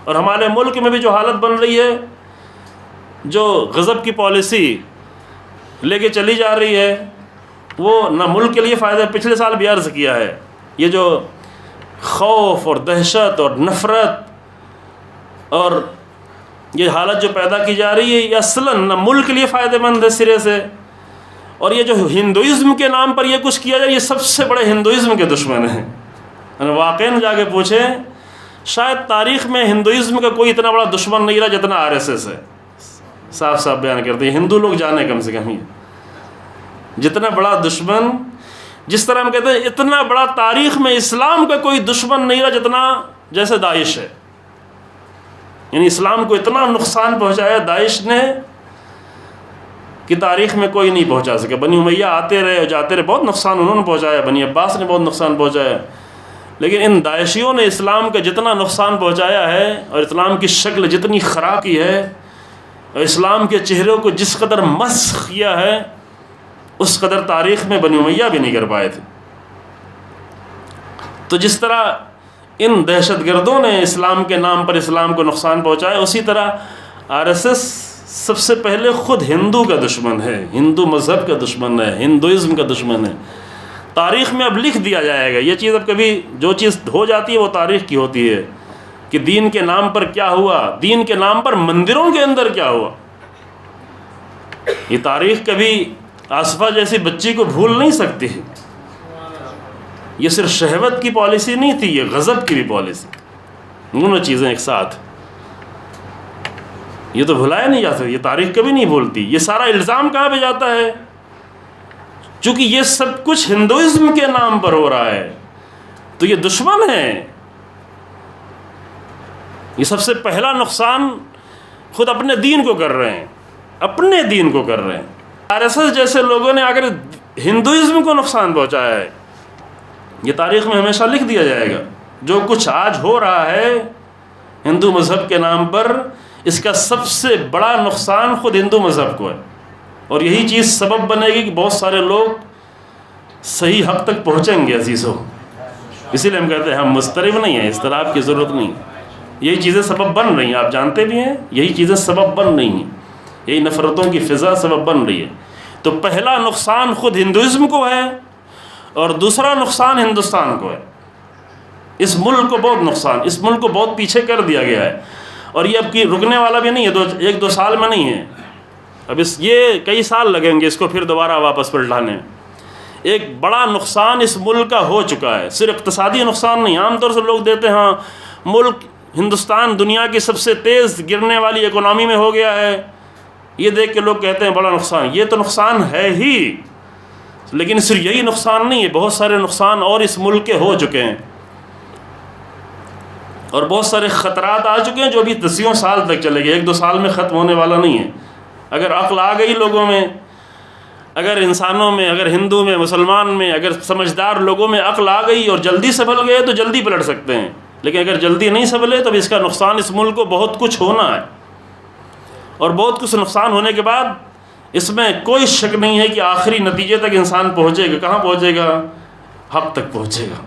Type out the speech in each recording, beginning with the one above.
اور ہمارے ملک میں بھی جو حالت بن رہی ہے، جو غضب کی پالیسی لے کے چلی جا رہی ہے، وہ نہ ملک کے لیے فائدہ. پچھلے سال بھی عرض کیا ہے، یہ جو خوف اور دہشت اور نفرت اور یہ حالت جو پیدا کی جا رہی ہے، یہ اصلاً نہ ملک کے لیے فائدہ مند ہے سرے سے. اور یہ جو ہندوازم کے نام پر یہ کچھ کیا جائے، یہ سب سے بڑے ہندوازم کے دشمن ہیں. واقعاً جا کے پوچھیں، شاید تاریخ میں ہندوازم کا کوئی اتنا بڑا دشمن نہیں رہا جتنا RSS ہے. صاف صاف بیان کرتے ہیں، ہندو لوگ جانے کم سے کم ہی جتنا بڑا دشمن. جس طرح ہم کہتے ہیں اتنا بڑا تاریخ میں اسلام کا کوئی دشمن نہیں رہا جتنا جیسے داعش ہے. یعنی اسلام کو اتنا نقصان پہنچایا داعش نے کہ تاریخ میں کوئی نہیں پہنچا سکے. بنی امیہ آتے رہے اور جاتے رہے، بہت نقصان انہوں نے پہنچایا، بنی عباس نے بہت نقصان پہنچایا، لیکن ان داعشیوں نے اسلام کا جتنا نقصان پہنچایا ہے اور اسلام کی شکل جتنی خراب کی ہے اور اسلام کے چہروں کو جس قدر مسخ کیا ہے، اس قدر تاریخ میں بنی امیہ بھی نہیں کر پائے تھے. تو جس طرح ان دہشت گردوں نے اسلام کے نام پر اسلام کو نقصان پہنچایا، اسی طرح RSS سب سے پہلے خود ہندو کا دشمن ہے، ہندو مذہب کا دشمن ہے، ہندوازم کا دشمن ہے. تاریخ میں اب لکھ دیا جائے گا یہ چیز. اب کبھی جو چیز ہو جاتی ہے وہ تاریخ کی ہوتی ہے کہ دین کے نام پر کیا ہوا، دین کے نام پر مندروں کے اندر کیا ہوا. یہ تاریخ کبھی آصفہ جیسی بچی کو بھول نہیں سکتی. یہ صرف شہوت کی پالیسی نہیں تھی، یہ غضب کی بھی پالیسی. دونوں چیزیں ایک ساتھ، یہ تو بھلایا نہیں جا سکتا، یہ تاریخ کبھی نہیں بھولتی. یہ سارا الزام کہاں پہ جاتا ہے؟ چونکہ یہ سب کچھ ہندوازم کے نام پر ہو رہا ہے تو یہ دشمن ہے. یہ سب سے پہلا نقصان خود اپنے دین کو کر رہے ہیں، اپنے دین کو کر رہے ہیں. RSS جیسے لوگوں نے اگر ہندوازم کو نقصان پہنچایا ہے، یہ تاریخ میں ہمیشہ لکھ دیا جائے گا. جو کچھ آج ہو رہا ہے ہندو مذہب کے نام پر، اس کا سب سے بڑا نقصان خود ہندو مذہب کو ہے. اور یہی چیز سبب بنے گی کہ بہت سارے لوگ صحیح حق تک پہنچیں گے عزیزوں. اسی لیے ہم کہتے ہیں ہم مضطرب نہیں ہیں، اضطراب کی ضرورت نہیں. یہی چیزیں سبب بن رہی ہیں، آپ جانتے بھی ہیں یہی چیزیں سبب بن رہی ہیں، یہی نفرتوں کی فضا سبب بن رہی ہے. تو پہلا نقصان خود ہندوازم کو ہے اور دوسرا نقصان ہندوستان کو ہے. اس ملک کو بہت نقصان، اس ملک کو بہت پیچھے کر دیا گیا ہے. اور یہ اب کی رکنے والا بھی نہیں ہے، ایک دو سال میں نہیں ہے. اب یہ کئی سال لگیں گے اس کو پھر دوبارہ واپس پلٹانے. ایک بڑا نقصان اس ملک کا ہو چکا ہے، صرف اقتصادی نقصان نہیں. عام طور سے لوگ دیتے ہیں ہاں ملک ہندوستان دنیا کی سب سے تیز گرنے والی اکانومی میں ہو گیا ہے، یہ دیکھ کے لوگ کہتے ہیں بڑا نقصان. یہ تو نقصان ہے ہی، لیکن صرف یہی نقصان نہیں ہے، بہت سارے نقصان اور اس ملک کے ہو چکے ہیں اور بہت سارے خطرات آ چکے ہیں جو ابھی دسیوں سال تک چلے گئے. ایک دو سال میں ختم ہونے والا نہیں ہے. اگر عقل آ گئی لوگوں میں، اگر انسانوں میں، اگر ہندو میں، مسلمان میں، اگر سمجھدار لوگوں میں عقل آ گئی اور جلدی سنبھل گئے تو جلدی پلٹ سکتے ہیں. لیکن اگر جلدی نہیں سنبھلے تو اس کا نقصان اس ملک کو بہت کچھ ہونا ہے. اور بہت کچھ نقصان ہونے کے بعد اس میں کوئی شک نہیں ہے کہ آخری نتیجے تک انسان پہنچے گا. کہاں پہنچے گا؟ حق تک پہنچے گا.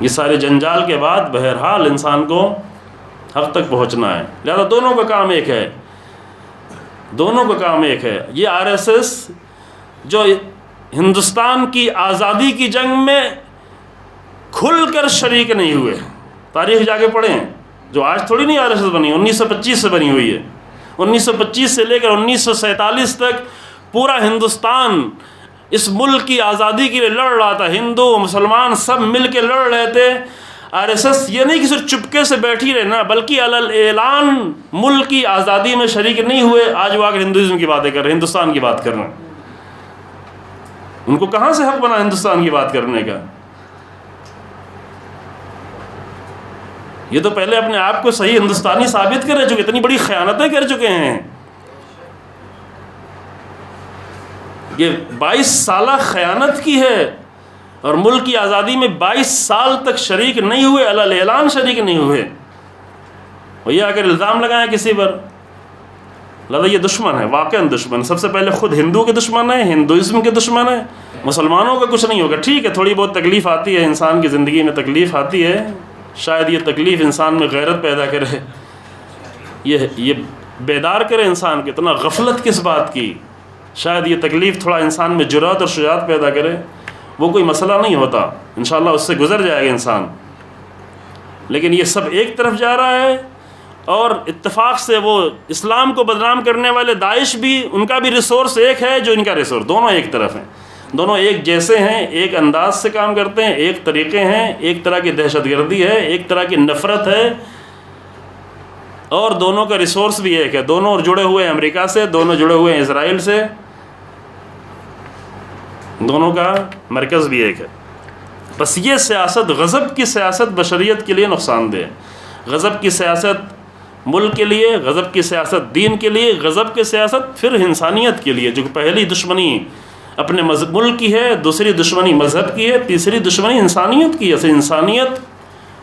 یہ سارے جنجال کے بعد بہرحال انسان کو حق تک پہنچنا ہے. لہذا دونوں کا کام ایک ہے، دونوں کا کام ایک ہے. یہ RSS جو ہندوستان کی آزادی کی جنگ میں کھل کر شریک نہیں ہوئے، تاریخ جا کے پڑھیں. جو آج تھوڑی نہیں RSS بنی، 1925 سے بنی ہوئی ہے. 1925 سے لے کر 1947 تک پورا ہندوستان اس ملک کی آزادی کے لیے لڑ رہا تھا. ہندو مسلمان سب مل کے لڑ رہے تھے. RSS یہ نہیں کہ صرف چپکے سے بیٹھی رہنا، بلکہ اعلان ملک کی آزادی میں شریک نہیں ہوئے. آج وہ آگر ہندوازم کی باتیں کر رہے ہیں، ہندوستان کی بات کر رہے ہیں. ان کو کہاں سے حق بنا ہندوستان کی بات کرنے کا؟ یہ تو پہلے اپنے آپ کو صحیح ہندوستانی ثابت کر چکے، اتنی بڑی خیانتیں کر چکے ہیں. یہ 22 سالہ خیانت کی ہے اور ملک کی آزادی میں 22 سال تک شریک نہیں ہوئے، اعلان شریک نہیں ہوئے. اور یہ اگر الزام لگائیں کسی پر، لہذا یہ دشمن ہے، واقعا دشمن. سب سے پہلے خود ہندو کے دشمن ہے، ہندوازم کے دشمن ہے. مسلمانوں کا کچھ نہیں ہوگا. ٹھیک ہے تھوڑی بہت تکلیف آتی ہے، انسان کی زندگی میں تکلیف آتی ہے، شاید یہ تکلیف انسان میں غیرت پیدا کرے، یہ بیدار کرے انسان کو، اتنا غفلت کس بات کی، شاید یہ تکلیف تھوڑا انسان میں جرأت اور شجاعت پیدا کرے۔ وہ کوئی مسئلہ نہیں ہوتا، انشاءاللہ اس سے گزر جائے گا انسان، لیکن یہ سب ایک طرف جا رہا ہے، اور اتفاق سے وہ اسلام کو بدنام کرنے والے داعش بھی، ان کا بھی ریسورس ایک ہے جو ان کا ریسورس، دونوں ایک طرف ہیں، دونوں ایک جیسے ہیں، ایک انداز سے کام کرتے ہیں، ایک طریقے ہیں، ایک طرح کی دہشت گردی ہے، ایک طرح کی نفرت ہے، اور دونوں کا ریسورس بھی ایک ہے، دونوں جڑے ہوئے ہیں امریکہ سے، دونوں جڑے ہوئے ہیں اسرائیل سے، دونوں کا مرکز بھی ایک ہے۔ بس یہ سیاست، غضب کی سیاست بشریت کے لیے نقصان دہ ہے، غضب کی سیاست ملک کے لیے، غضب کی سیاست دین کے لیے، غضب کی سیاست پھر انسانیت کے لیے، جو پہلی دشمنی اپنے ملک کی ہے، دوسری دشمنی مذہب کی ہے، تیسری دشمنی انسانیت کی ہے، اسے انسانیت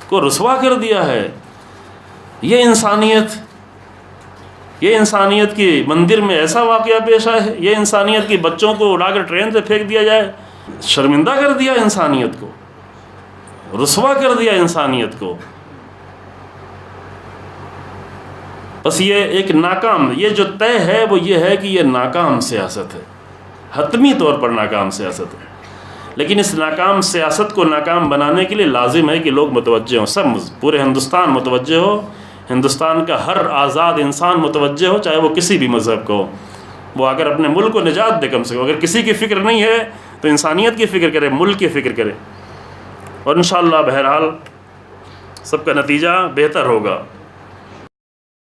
کو رسوا کر دیا ہے۔ یہ انسانیت کی مندر میں ایسا واقعہ پیش آیا ہے، یہ انسانیت کی بچوں کو اڑا کر ٹرین سے پھینک دیا جائے، شرمندہ کر دیا انسانیت کو، رسوا کر دیا انسانیت کو۔ بس یہ ایک ناکام، یہ جو طے ہے وہ یہ ہے کہ یہ ناکام سیاست ہے، حتمی طور پر ناکام سیاست ہے، لیکن اس ناکام سیاست کو ناکام بنانے کے لیے لازم ہے کہ لوگ متوجہ ہوں، سب پورے ہندوستان متوجہ ہو، ہندوستان کا ہر آزاد انسان متوجہ ہو، چاہے وہ کسی بھی مذہب کو ہو، وہ اگر اپنے ملک کو نجات دے، کم سے کم اگر کسی کی فکر نہیں ہے تو انسانیت کی فکر کرے، ملک کی فکر کرے، اور انشاءاللہ بہرحال سب کا نتیجہ بہتر ہوگا۔